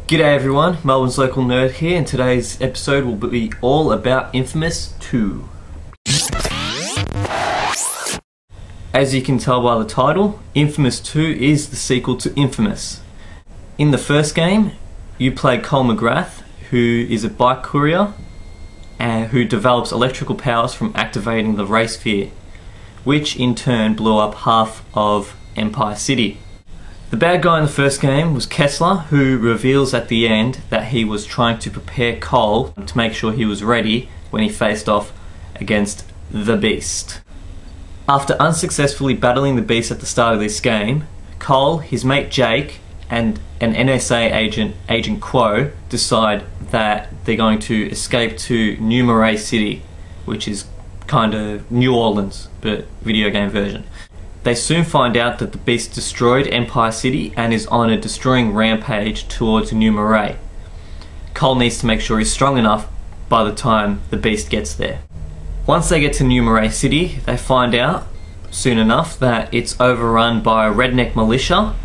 G'day everyone, Melbourne's Local Nerd here, and today's episode will be all about Infamous 2. As you can tell by the title, Infamous 2 is the sequel to Infamous. In the first game, you play Cole McGrath, who is a bike courier and who develops electrical powers from activating the ray sphere, which in turn blew up half of Empire City. The bad guy in the first game was Kessler, who reveals at the end that he was trying to prepare Cole to make sure he was ready when he faced off against the Beast. After unsuccessfully battling the Beast at the start of this game, Cole, his mate Jake, and an NSA agent, Agent Quo, decide that they're going to escape to New Marais City, which is kind of New Orleans, but video game version. They soon find out that the Beast destroyed Empire City and is on a destroying rampage towards New Marais. Cole needs to make sure he's strong enough by the time the Beast gets there. Once they get to New Marais City, they find out soon enough that it's overrun by redneck militia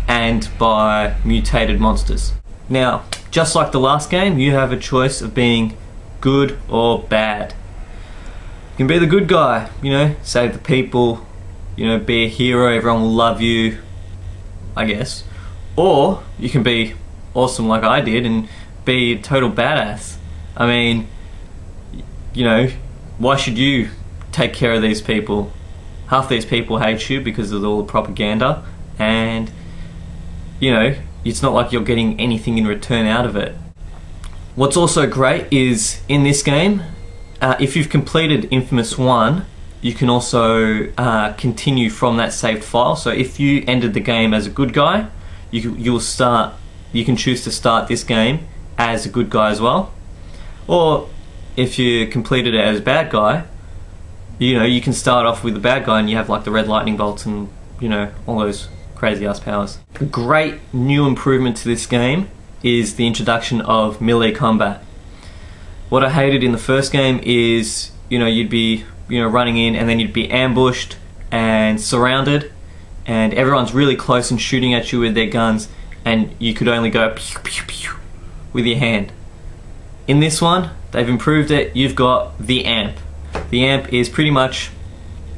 and by mutated monsters. Now, just like the last game, you have a choice of being good or bad. You can be the good guy, save the people, be a hero, everyone will love you, I guess. Or you can be awesome like I did and be a total badass. I mean, why should you take care of these people? Half these people hate you because of all the propaganda, and it's not like you're getting anything in return out of it. What's also great is, in this game, if you've completed Infamous 1, you can also continue from that saved file. So if you ended the game as a good guy, you can choose to start this game as a good guy as well. Or if you completed it as a bad guy, you can start off with the bad guy and you have like the red lightning bolts and all those crazy ass powers. A great new improvement to this game is the introduction of melee combat. What I hated in the first game is you'd be running in and then you'd be ambushed and surrounded and everyone's really close and shooting at you with their guns and you could only go pew pew pew with your hand. In this one, they've improved it. You've got the amp. The amp is pretty much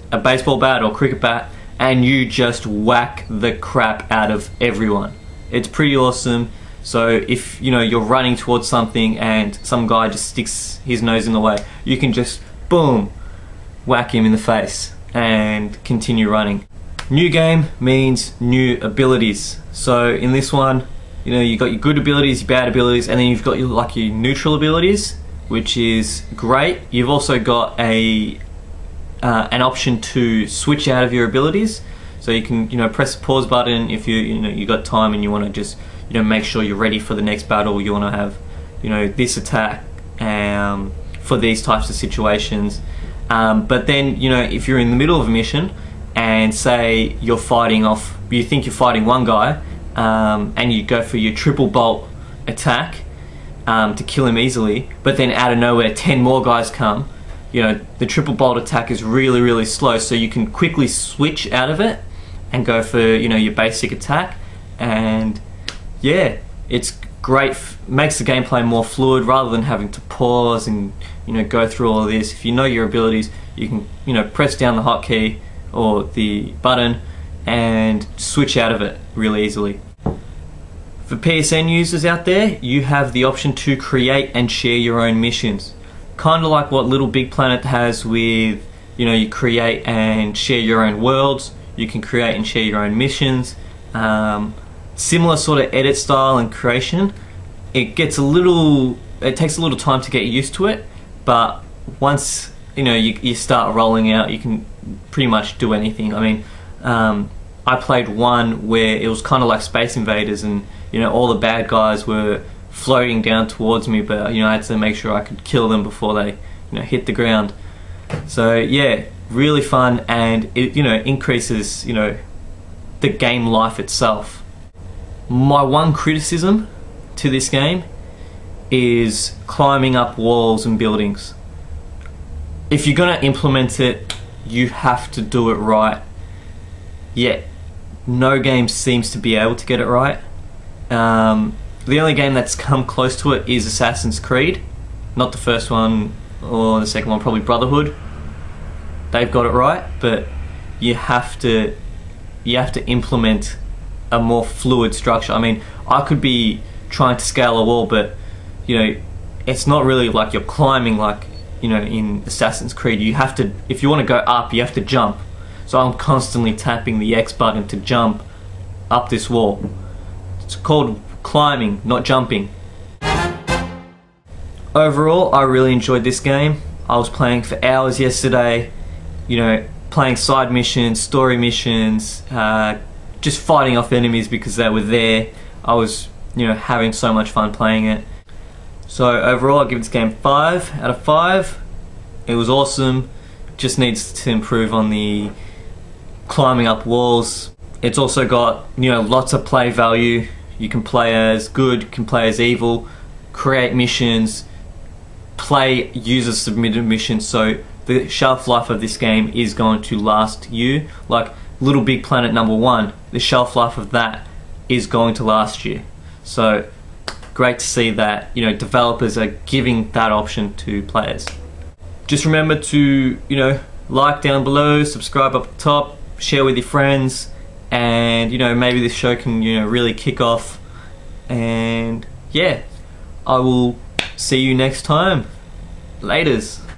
a baseball bat or cricket bat and you just whack the crap out of everyone. It's pretty awesome. So if you're running towards something and some guy just sticks his nose in the way, you can just boom, whack him in the face and continue running. New game means new abilities. So in this one, you got your good abilities, your bad abilities, and then you've got your neutral abilities, which is great. You've also got an option to switch out of your abilities. So you can press the pause button if you got time and you want to just make sure you're ready for the next battle. You want to have this attack for these types of situations. But then, if you're in the middle of a mission and say you think you're fighting one guy, and you go for your triple bolt attack to kill him easily, but then out of nowhere 10 more guys come, the triple bolt attack is really, really slow, so you can quickly switch out of it and go for, your basic attack. And yeah, it's great, makes the gameplay more fluid rather than having to pause and go through all of this. If you know your abilities, you can press down the hotkey or the button and switch out of it really easily. For PSN users out there, you have the option to create and share your own missions, kind of like what Little Big Planet has with you create and share your own worlds. You can create and share your own missions. Similar sort of edit style and creation. It takes a little time to get used to it, but once you start rolling out, you can pretty much do anything. I mean, I played one where it was kind of like Space Invaders, and all the bad guys were floating down towards me, but I had to make sure I could kill them before they hit the ground. So yeah, really fun, and it increases the game life itself. My one criticism to this game is climbing up walls and buildings. If you're gonna implement it, you have to do it right. Yet no game seems to be able to get it right. The only game that's come close to it is Assassin's Creed. Not the first one or the second one, probably Brotherhood. They've got it right, but you have to implement a more fluid structure. I mean, I could be trying to scale a wall, but you know, it's not really like you're climbing like, you know, in Assassin's Creed. You have to, if you want to go up, you have to jump. So I'm constantly tapping the X button to jump up this wall. It's called climbing, not jumping. Overall, I really enjoyed this game. I was playing for hours yesterday, you know, playing side missions, story missions, just fighting off enemies because they were there. I was, you know, having so much fun playing it. So overall, I give this game 5 out of 5. It was awesome. Just needs to improve on the climbing up walls. It's also got, you know, lots of play value. You can play as good, you can play as evil, create missions, play user submitted missions, so the shelf life of this game is going to last you. Like Little Big Planet #1, the shelf life of that is going to last you. So great to see that, you know, developers are giving that option to players. Just remember to, you know, like down below, subscribe up the top, share with your friends, and you know, maybe this show can, you know, really kick off. And yeah, I will see you next time. Laters.